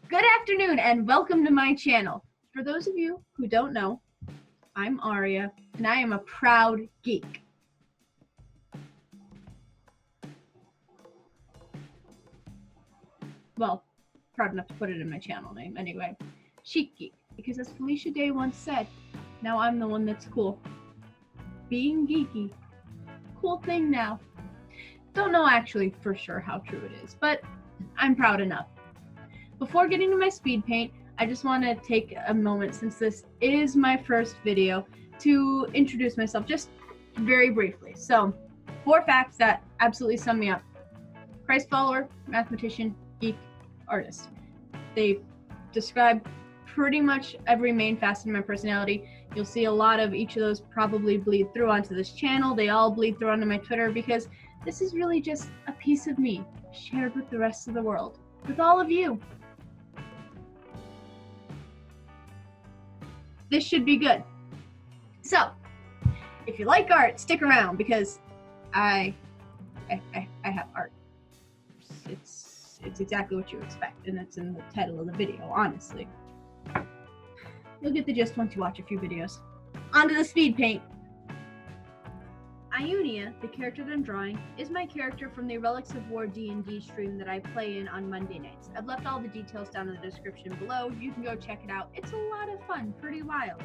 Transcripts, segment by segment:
Good afternoon and welcome to my channel. For those of you who don't know, I'm Aria and I am a proud geek. Well, proud enough to put it in my channel name anyway. Chic geek, because as Felicia Day once said, now I'm the one that's cool. Being geeky, cool thing now. Don't know actually for sure how true it is, but I'm proud enough. Before getting to my speed paint, I just want to take a moment, since this is my first video, to introduce myself just very briefly. So, 4 facts that absolutely sum me up. Christ follower, mathematician, geek, artist. They describe pretty much every main facet of my personality. You'll see a lot of each of those probably bleed through onto this channel. They all bleed through onto my Twitter, because this is really just a piece of me shared with the rest of the world, with all of you. This should be good. So, if you like art, stick around, because I have art. It's exactly what you expect, and it's in the title of the video, honestly. You'll get the gist once you watch a few videos. On to the speed paint. Iounia, the character that I'm drawing, is my character from the Relics of War D&D stream that I play in on Monday nights. I've left all the details down in the description below. You can go check it out. It's a lot of fun, pretty wild.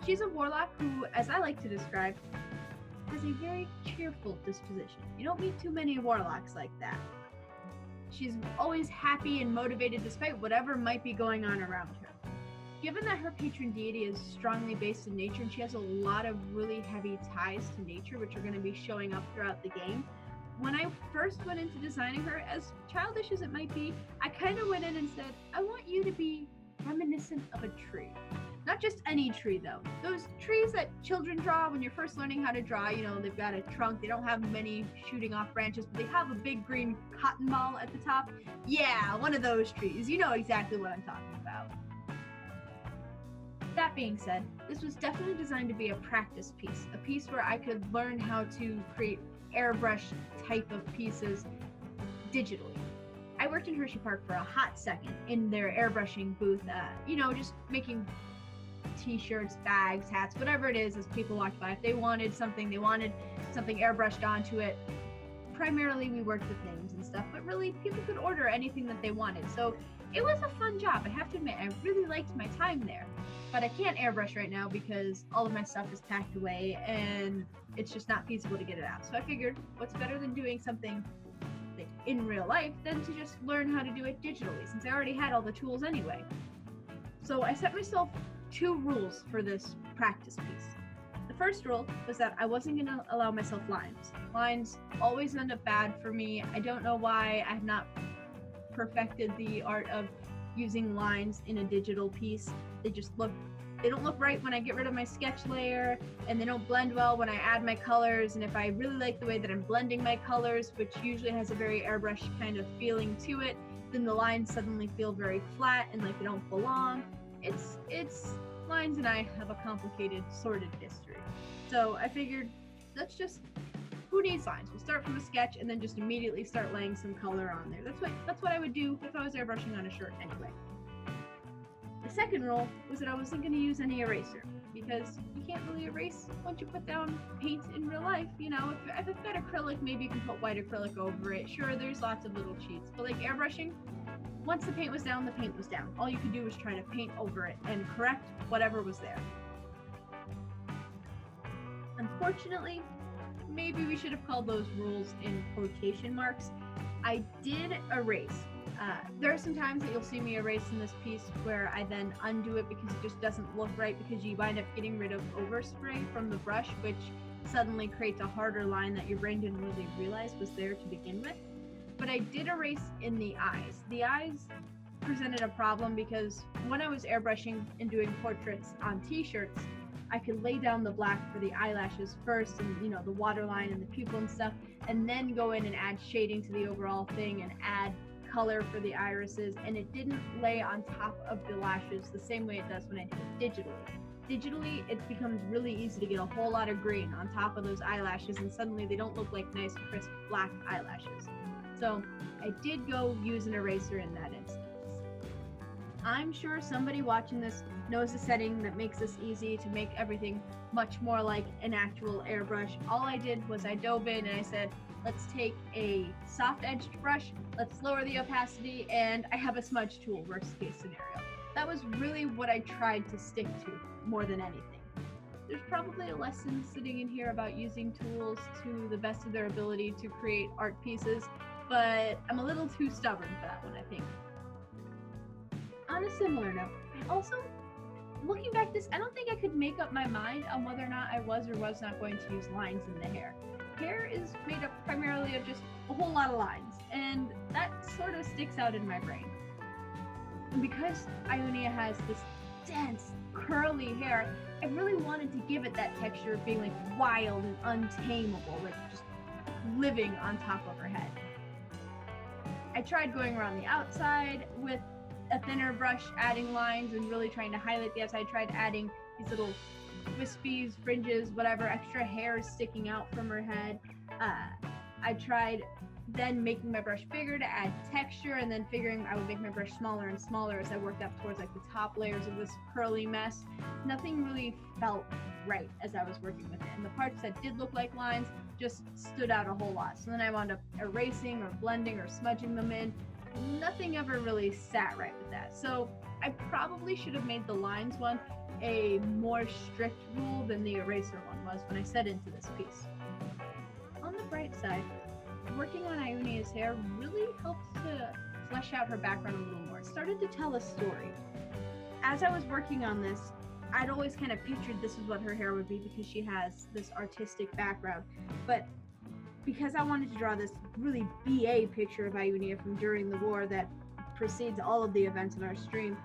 She's a warlock who, as I like to describe, has a very cheerful disposition. You don't meet too many warlocks like that. She's always happy and motivated despite whatever might be going on around her. Given that her patron deity is strongly based in nature, and she has a lot of really heavy ties to nature, which are going to be showing up throughout the game, when I first went into designing her, as childish as it might be, I kind of went in and said, I want you to be reminiscent of a tree. Not just any tree, though. Those trees that children draw when you're first learning how to draw, you know, they've got a trunk, they don't have many shooting off branches, but they have a big green cotton ball at the top. Yeah, one of those trees. You know exactly what I'm talking about. That being said, this was definitely designed to be a practice piece, a piece where I could learn how to create airbrush type of pieces digitally. I worked in Hershey Park for a hot second in their airbrushing booth, you know, just making t-shirts, bags, hats, whatever it is as people walked by. If they wanted something airbrushed onto it. Primarily we worked with names and stuff, but really people could order anything that they wanted. So it was a fun job. I have to admit, I really liked my time there. But I can't airbrush right now because all of my stuff is packed away and it's just not feasible to get it out. So I figured, what's better than doing something like in real life than to just learn how to do it digitally, since I already had all the tools anyway. So I set myself 2 rules for this practice piece. The first rule was that I wasn't going to allow myself lines. Lines always end up bad for me. I don't know why I have not perfected the art of using lines in a digital piece. They don't look right when I get rid of my sketch layer, and they don't blend well when I add my colors. And if I really like the way that I'm blending my colors, which usually has a very airbrush kind of feeling to it, then the lines suddenly feel very flat and like they don't belong. It's lines and I have a complicated, sordid history. So I figured, who needs lines? We'll start from a sketch and then just immediately start laying some color on there. That's what I would do if I was airbrushing on a shirt anyway. The second rule was that I wasn't going to use any eraser, because you can't really erase once you put down paint in real life. You know, if I've got acrylic, maybe you can put white acrylic over it. Sure, there's lots of little cheats, but like airbrushing, once the paint was down, the paint was down. All you could do was try to paint over it and correct whatever was there. Unfortunately, maybe we should have called those rules in quotation marks. I did erase. There are some times that you'll see me erase in this piece where I then undo it because it just doesn't look right, because you wind up getting rid of overspray from the brush, which suddenly creates a harder line that your brain didn't really realize was there to begin with. But I did erase in the eyes. The eyes presented a problem because when I was airbrushing and doing portraits on t-shirts, I could lay down the black for the eyelashes first, and you know, the waterline and the pupil and stuff, and then go in and add shading to the overall thing and add color for the irises, and it didn't lay on top of the lashes the same way it does when I do it digitally. Digitally, it becomes really easy to get a whole lot of green on top of those eyelashes, and suddenly they don't look like nice, crisp black eyelashes. So I did go use an eraser in that instance. I'm sure somebody watching this knows a setting that makes this easy to make everything much more like an actual airbrush. All I did was I dove in and I said, let's take a soft-edged brush, let's lower the opacity, and I have a smudge tool, worst case scenario. That was really what I tried to stick to more than anything. There's probably a lesson sitting in here about using tools to the best of their ability to create art pieces, but I'm a little too stubborn for that one, I think. On a similar note, I also, looking back this, I don't think I could make up my mind on whether or not I was or was not going to use lines in the hair. Hair is made up primarily of just a whole lot of lines, and that sort of sticks out in my brain. And because Iounia has this dense, curly hair, I really wanted to give it that texture of being like wild and untamable, like just living on top of her head. I tried going around the outside with a thinner brush, adding lines and really trying to highlight the outside. I tried adding these little wispies, fringes, whatever, extra hairs sticking out from her head. I tried then making my brush bigger to add texture, and then figuring I would make my brush smaller and smaller as I worked up towards like the top layers of this curly mess. Nothing really felt right as I was working with it, and the parts that did look like lines just stood out a whole lot. So then I wound up erasing or blending or smudging them in. Nothing ever really sat right with that. So I probably should have made the lines one a more strict rule than the eraser one was when I set into this piece. On the bright side, working on Ionia's hair really helped to flesh out her background a little more. It started to tell a story. As I was working on this, I'd always kind of pictured this is what her hair would be because she has this artistic background. But because I wanted to draw this really BA picture of Iounia from during the war that precedes all of the events in our stream,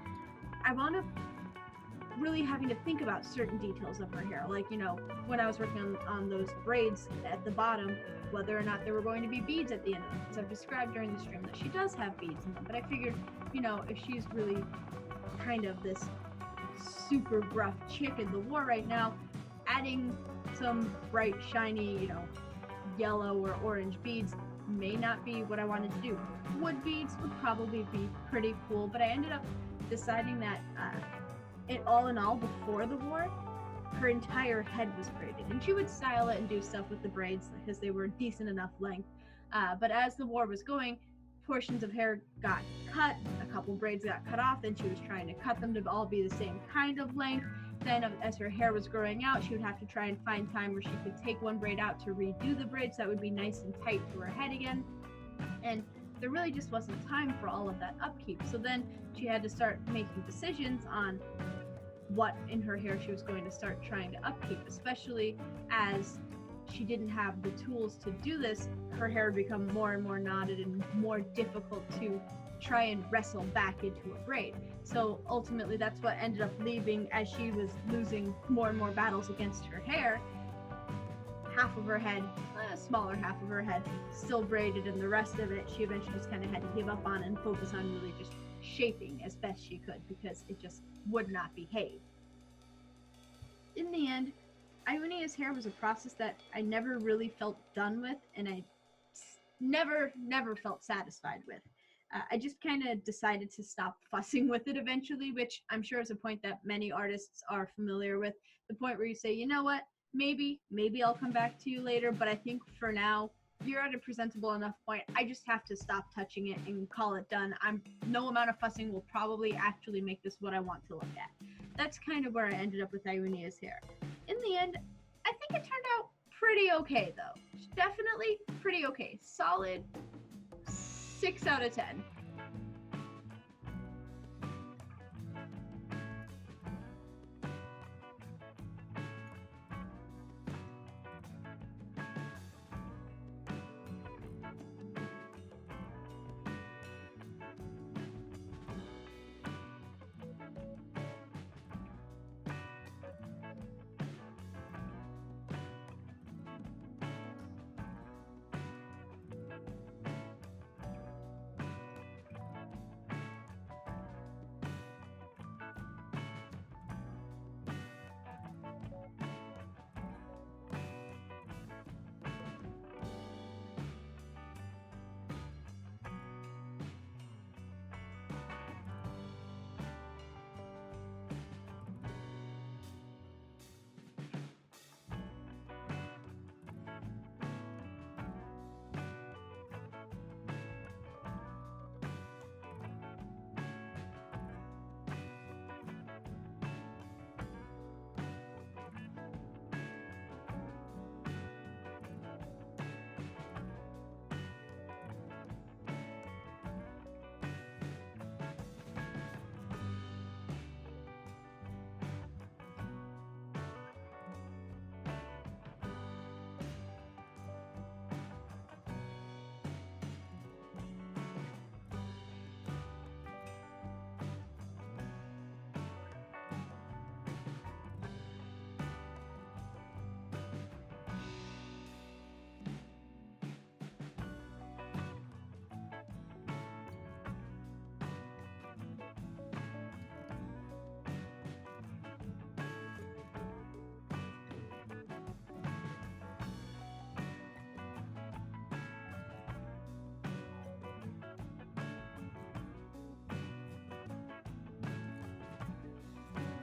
I wound up really having to think about certain details of her hair. Like, you know, when I was working on those braids at the bottom, whether or not there were going to be beads at the end of them. Because I've described during the stream that she does have beads in them. But I figured, you know, if she's really kind of this super gruff chick in the war right now, adding some bright, shiny, you know, yellow or orange beads may not be what I wanted to do. Wood beads would probably be pretty cool, but I ended up deciding that it all in all, before the war, her entire head was braided, and she would style it and do stuff with the braids because they were decent enough length. But as the war was going, portions of hair got cut, a couple braids got cut off, then she was trying to cut them to all be the same kind of length. Then as her hair was growing out, she would have to try and find time where she could take one braid out to redo the braids so that would be nice and tight to her head again. And there really just wasn't time for all of that upkeep. So then she had to start making decisions on what in her hair she was going to start trying to upkeep, especially as she didn't have the tools to do this. Her hair would become more and more knotted and more difficult to try and wrestle back into a braid. So ultimately that's what ended up leaving, as she was losing more and more battles against her hair, half of her head, a smaller half of her head, still braided, and the rest of it she eventually just kind of had to give up on and focus on really just shaping as best she could because it just would not behave. In the end, Ionia's hair was a process that I never really felt done with, and I never felt satisfied with. I just kind of decided to stop fussing with it eventually, which I'm sure is a point that many artists are familiar with. The point where you say, you know what, maybe I'll come back to you later, but I think for now, you're at a presentable enough point. I just have to stop touching it and call it done. No amount of fussing will probably actually make this what I want to look at. That's kind of where I ended up with Ionia's hair. In the end, I think it turned out pretty okay though. Definitely pretty okay. Solid 6 out of 10.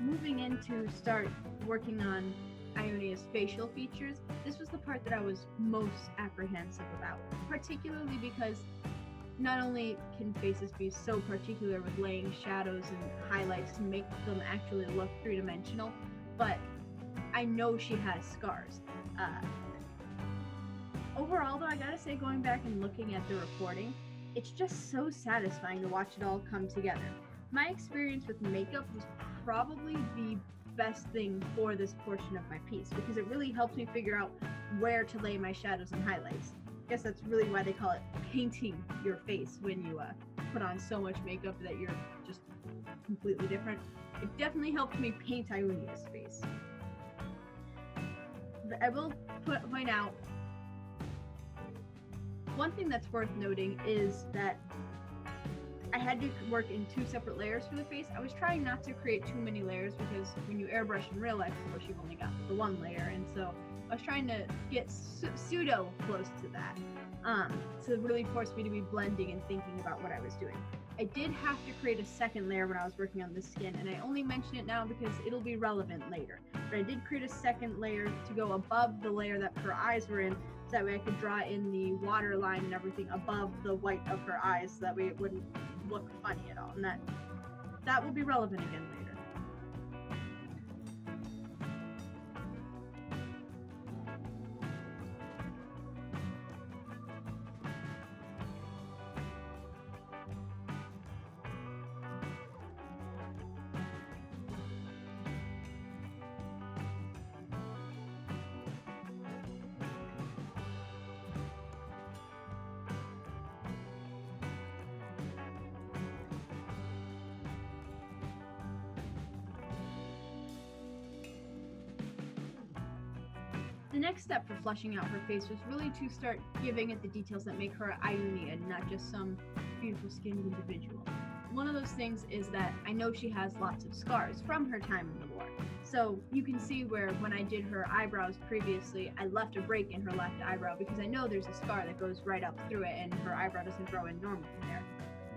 moving in to start working on Ionia's facial features, this was the part that I was most apprehensive about, particularly because not only can faces be so particular with laying shadows and highlights to make them actually look three-dimensional, but I know she has scars. Overall, though, I gotta say, going back and looking at the recording, it's just so satisfying to watch it all come together. My experience with makeup was probably the best thing for this portion of my piece, because it really helps me figure out where to lay my shadows and highlights. I guess that's really why they call it painting your face, when you put on so much makeup that you're just completely different. It definitely helped me paint Ionia's face. I will point out, one thing that's worth noting is that I had to work in 2 separate layers for the face. I was trying not to create too many layers, because when you airbrush in real life, of course, you've only got the 1 layer, and so I was trying to get pseudo close to that. So it really forced me to be blending and thinking about what I was doing. I did have to create a 2nd layer when I was working on the skin, and I only mention it now because it'll be relevant later. But I did create a 2nd layer to go above the layer that her eyes were in, so that way I could draw in the water line and everything above the white of her eyes, so that way it wouldn't look funny at all, and that will be relevant again later. The next step for fleshing out her face was really to start giving it the details that make her Iounia, not just some beautiful skinned individual. One of those things is that I know she has lots of scars from her time in the war. So you can see where when I did her eyebrows previously, I left a break in her left eyebrow because I know there's a scar that goes right up through it and her eyebrow doesn't grow in normally there.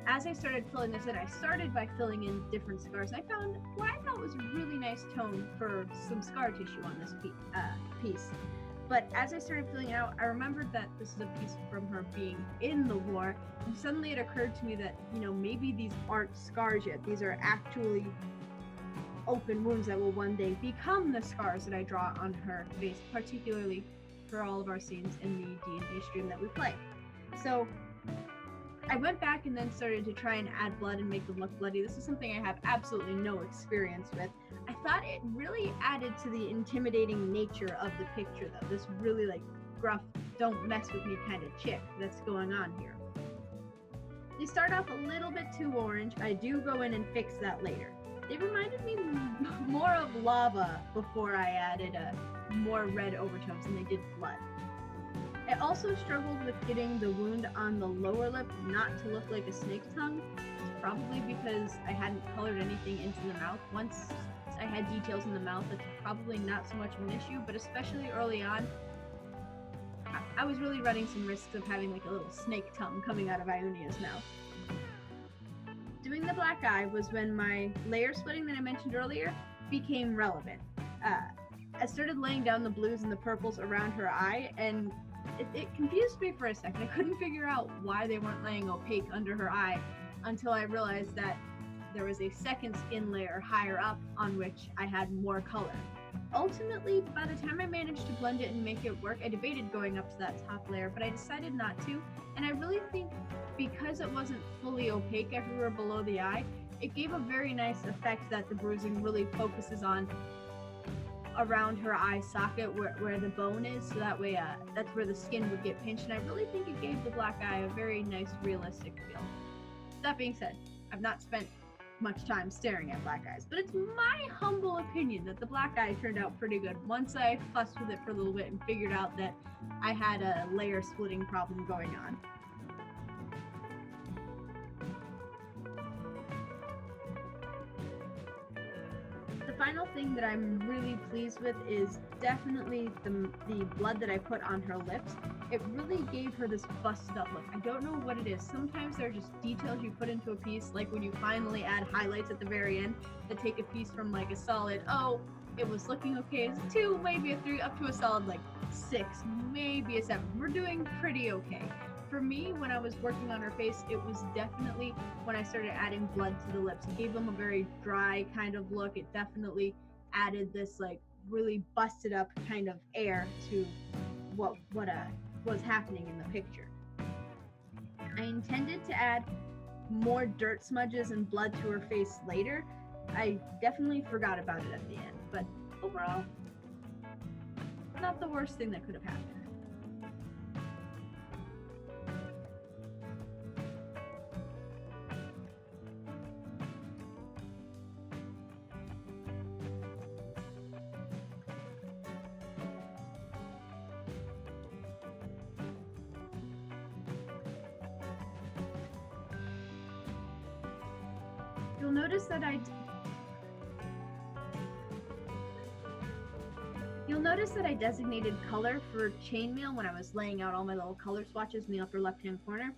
As I started filling this in, I started by filling in different scars, and I found what I thought was a really nice tone for some scar tissue on this piece. But as I started filling it out, I remembered that this is a piece from her being in the war, and suddenly it occurred to me that, maybe these aren't scars yet. These are actually open wounds that will one day become the scars that I draw on her face, particularly for all of our scenes in the D&D stream that we play. So I went back and then started to try and add blood and make them look bloody. This is something I have absolutely no experience with. I thought it really added to the intimidating nature of the picture, though. This really gruff, don't mess with me kind of chick that's going on here. They start off a little bit too orange. I do go in and fix that later. They reminded me more of lava before I added more red overtones than they did blood. I also struggled with getting the wound on the lower lip not to look like a snake tongue. It's probably because I hadn't colored anything into the mouth. Once I had details in the mouth, that's probably not so much of an issue, but especially early on, I was really running some risks of having a little snake tongue coming out of Ionia's mouth. Doing the black eye was when my layer splitting that I mentioned earlier became relevant. I started laying down the blues and the purples around her eye, and it confused me for a second. I couldn't figure out why they weren't laying opaque under her eye until I realized that there was a 2nd skin layer higher up on which I had more color. Ultimately, by the time I managed to blend it and make it work, I debated going up to that top layer, but I decided not to, and I really think because it wasn't fully opaque everywhere below the eye, it gave a very nice effect that the bruising really focuses on around her eye socket where the bone is, so that way that's where the skin would get pinched, and I really think it gave the black eye a very nice realistic feel. That being said, I've not spent much time staring at black eyes, but it's my humble opinion that the black eye turned out pretty good once I fussed with it for a little bit and figured out that I had a layer splitting problem going on. The final thing that I'm really pleased with is definitely the blood that I put on her lips. it really gave her this busted up look. I don't know what it is. Sometimes there are just details you put into a piece, like when you finally add highlights at the very end that take a piece from like a solid, oh, it was looking okay as a 2, maybe a 3, up to a solid like 6, maybe a 7. We're doing pretty okay. For me, when I was working on her face, it was definitely when I started adding blood to the lips. It gave them a very dry kind of look. It definitely added this like really busted up kind of air to what was happening in the picture. I intended to add more dirt smudges and blood to her face later. I definitely forgot about it at the end, but overall, not the worst thing that could have happened. You'll notice that I designated color for chainmail when I was laying out all my little color swatches in the upper left-hand corner.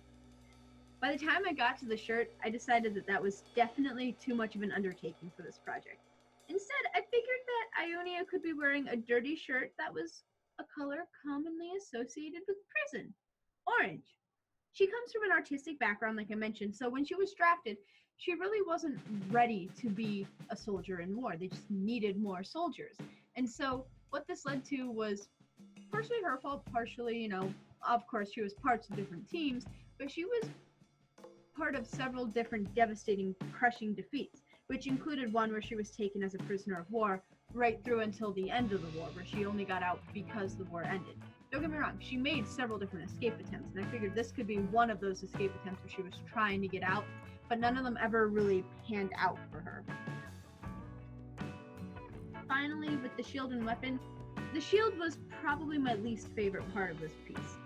By the time I got to the shirt, I decided that was definitely too much of an undertaking for this project. Instead, I figured that Iounia could be wearing a dirty shirt that was a color commonly associated with prison, orange. She comes from an artistic background, like I mentioned, so when she was drafted, she really wasn't ready to be a soldier in war. They just needed more soldiers. And so what this led to was partially her fault, partially, of course, she was parts of different teams, but she was part of several different devastating, crushing defeats, which included one where she was taken as a prisoner of war right through until the end of the war, where she only got out because the war ended. Don't get me wrong, she made several different escape attempts, and I figured this could be one of those escape attempts where she was trying to get out, but none of them ever really panned out for her. Finally, with the shield and weapon, the shield was probably my least favorite part of this piece.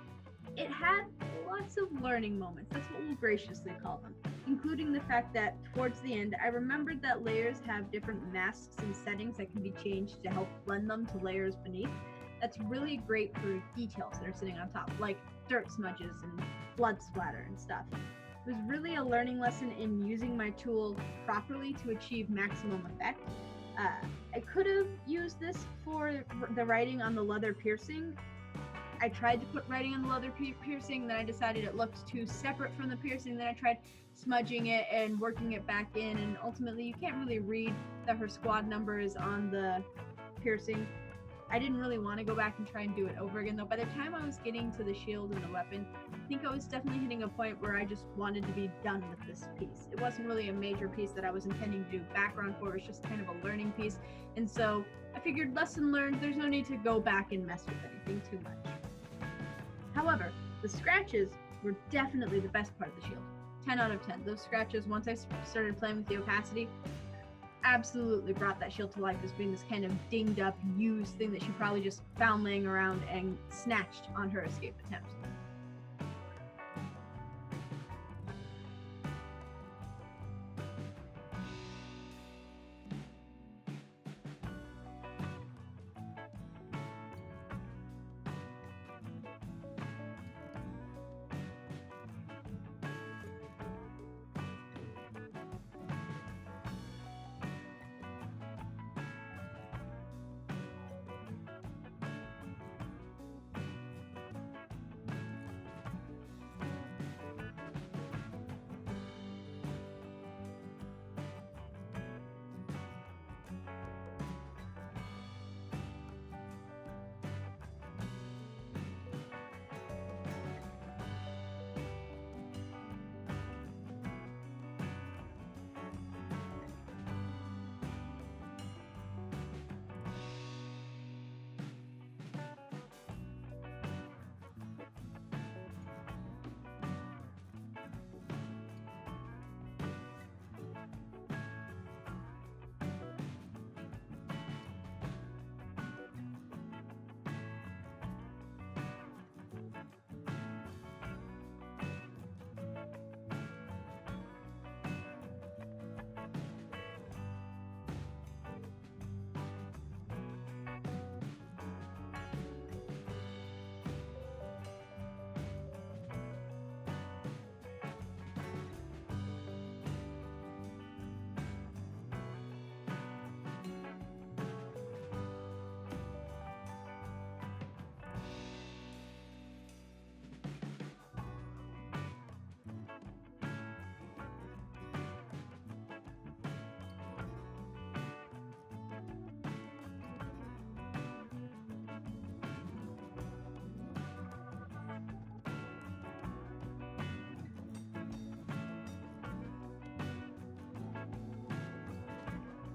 It had lots of learning moments, that's what we'll graciously call them, including the fact that towards the end, I remembered that layers have different masks and settings that can be changed to help blend them to layers beneath. That's really great for details that are sitting on top, like dirt smudges and blood splatter and stuff. It was really a learning lesson in using my tool properly to achieve maximum effect. I could have used this for the writing on the leather piercing. I tried to put writing on the leather piercing, then I decided it looked too separate from the piercing, then I tried smudging it and working it back in, and ultimately you can't really read that her squad number is on the piercing. I didn't really want to go back and try and do it over again, though. By the time I was getting to the shield and the weapon, I think I was definitely hitting a point where I just wanted to be done with this piece. It wasn't really a major piece that I was intending to do background for, it was just kind of a learning piece. And so I figured, lesson learned, there's no need to go back and mess with anything too much. However, the scratches were definitely the best part of the shield. 10 out of 10. Those scratches, once I started playing with the opacity, absolutely brought that shield to life as being this kind of dinged up, used thing that she probably just found laying around and snatched on her escape attempt.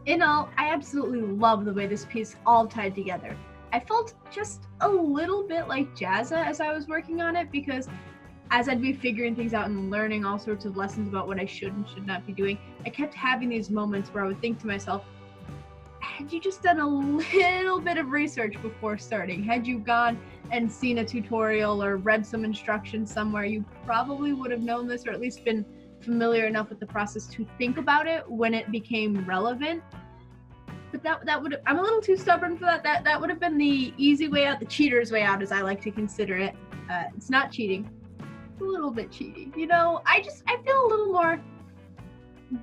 In all, I absolutely love the way this piece all tied together. I felt just a little bit like Jazza as I was working on it, because as I'd be figuring things out and learning all sorts of lessons about what I should and should not be doing, I kept having these moments where I would think to myself, had you just done a little bit of research before starting, had you gone and seen a tutorial or read some instructions somewhere, you probably would have known this, or at least been familiar enough with the process to think about it when it became relevant. But that would, I'm a little too stubborn for that. That would have been the easy way out, the cheater's way out, as I like to consider it. It's not cheating. It's a little bit cheating. You know, I feel a little more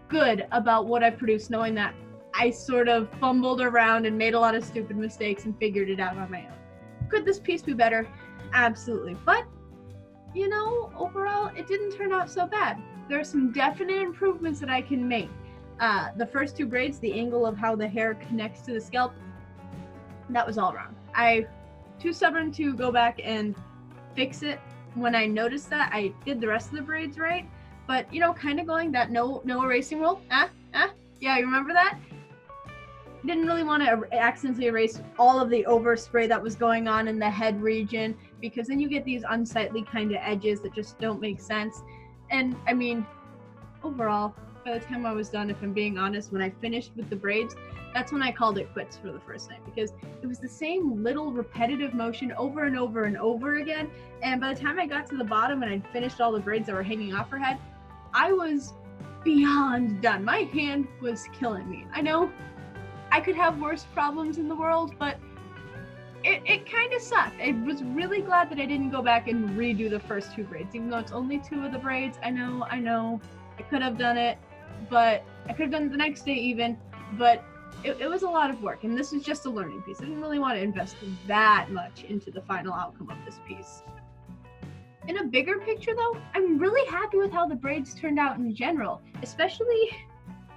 good about what I produced, knowing that I sort of fumbled around and made a lot of stupid mistakes and figured it out on my own. Could this piece be better? Absolutely. But, you know, overall, it didn't turn out so bad. There are some definite improvements that I can make. The first two braids, the angle of how the hair connects to the scalp, that was all wrong. I'm too stubborn to go back and fix it. When I noticed that, I did the rest of the braids right. But, you know, kind of going that no erasing rule. Yeah, you remember that? Didn't really want to accidentally erase all of the overspray that was going on in the head region, because then you get these unsightly kind of edges that just don't make sense. And I mean, overall, by the time I was done, if I'm being honest, when I finished with the braids, that's when I called it quits for the first night, because it was the same little repetitive motion over and over and over again. And by the time I got to the bottom and I'd finished all the braids that were hanging off her head, I was beyond done. My hand was killing me. I know I could have worse problems in the world, but it kind of sucked. I was really glad that I didn't go back and redo the first two braids, even though it's only two of the braids. I know, I could have done it, but I could have done it the next day even, but it was a lot of work, and this is just a learning piece. I didn't really want to invest that much into the final outcome of this piece. In a bigger picture though, I'm really happy with how the braids turned out in general, especially,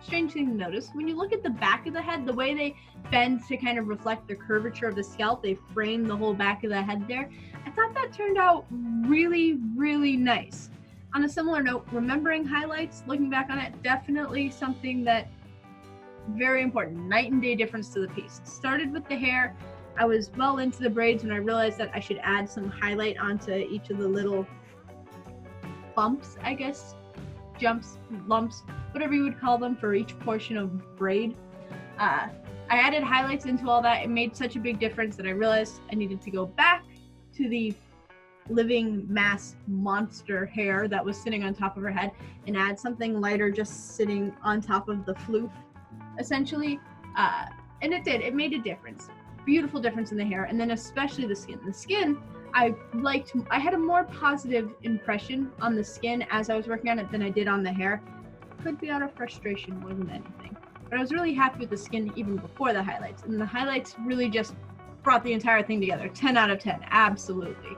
strange thing to notice, when you look at the back of the head, the way they bend to kind of reflect the curvature of the scalp, they frame the whole back of the head there. I thought that turned out really, really nice. On a similar note, remembering highlights, looking back on it, definitely something that very important, night and day difference to the piece. Started with the hair. I was well into the braids when I realized that I should add some highlight onto each of the little bumps, I guess, jumps, lumps, whatever you would call them for each portion of braid. I added highlights into all that. It made such a big difference that I realized I needed to go back to the living mass monster hair that was sitting on top of her head and add something lighter just sitting on top of the floof, essentially. And it did. It made a difference. Beautiful difference in the hair, and then especially the skin. The skin, I had a more positive impression on the skin as I was working on it than I did on the hair. Could be out of frustration more than anything. But I was really happy with the skin even before the highlights, and the highlights really just brought the entire thing together. 10 out of 10, absolutely.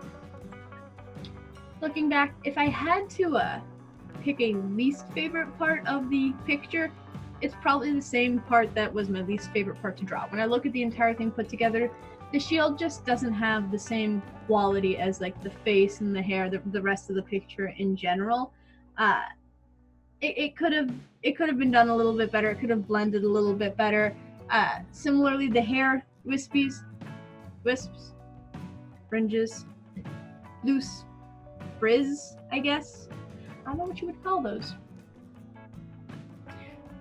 Looking back, if I had to pick a least favorite part of the picture, it's probably the same part that was my least favorite part to draw. When I look at the entire thing put together, the shield just doesn't have the same quality as like the face and the hair, the rest of the picture in general. It could have been done a little bit better. It could have blended a little bit better. Similarly, the hair wisps, fringes, loose frizz, I guess. I don't know what you would call those.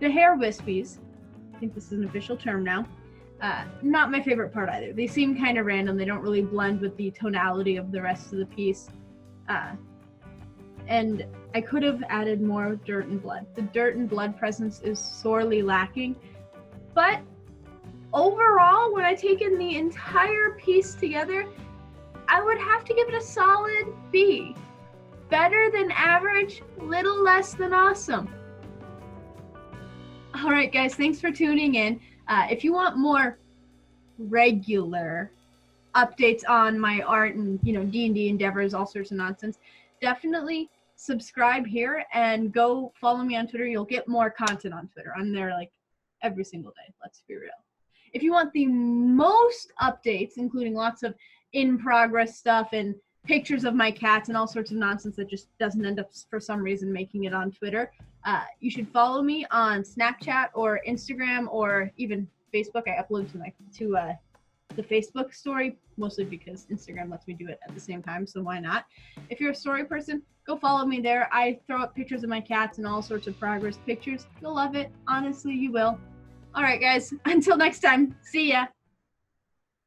The hair wispies, I think this is an official term now, not my favorite part either. They seem kind of random. They don't really blend with the tonality of the rest of the piece. And I could have added more dirt and blood. The dirt and blood presence is sorely lacking. But overall, when I take in the entire piece together, I would have to give it a solid B. Better than average, little less than awesome. All right, guys, thanks for tuning in. If you want more regular updates on my art and, you know, D&D endeavors, all sorts of nonsense, definitely subscribe here and go follow me on Twitter. You'll get more content on Twitter. I'm there like every single day, let's be real. If you want the most updates, including lots of in-progress stuff and pictures of my cats and all sorts of nonsense that just doesn't end up for some reason making it on Twitter, You should follow me on Snapchat or Instagram or even Facebook. I upload to the Facebook story, mostly because Instagram lets me do it at the same time, so why not? If you're a story person, go follow me there. I throw up pictures of my cats and all sorts of progress pictures. You'll love it. Honestly, you will. All right, guys. Until next time. See ya.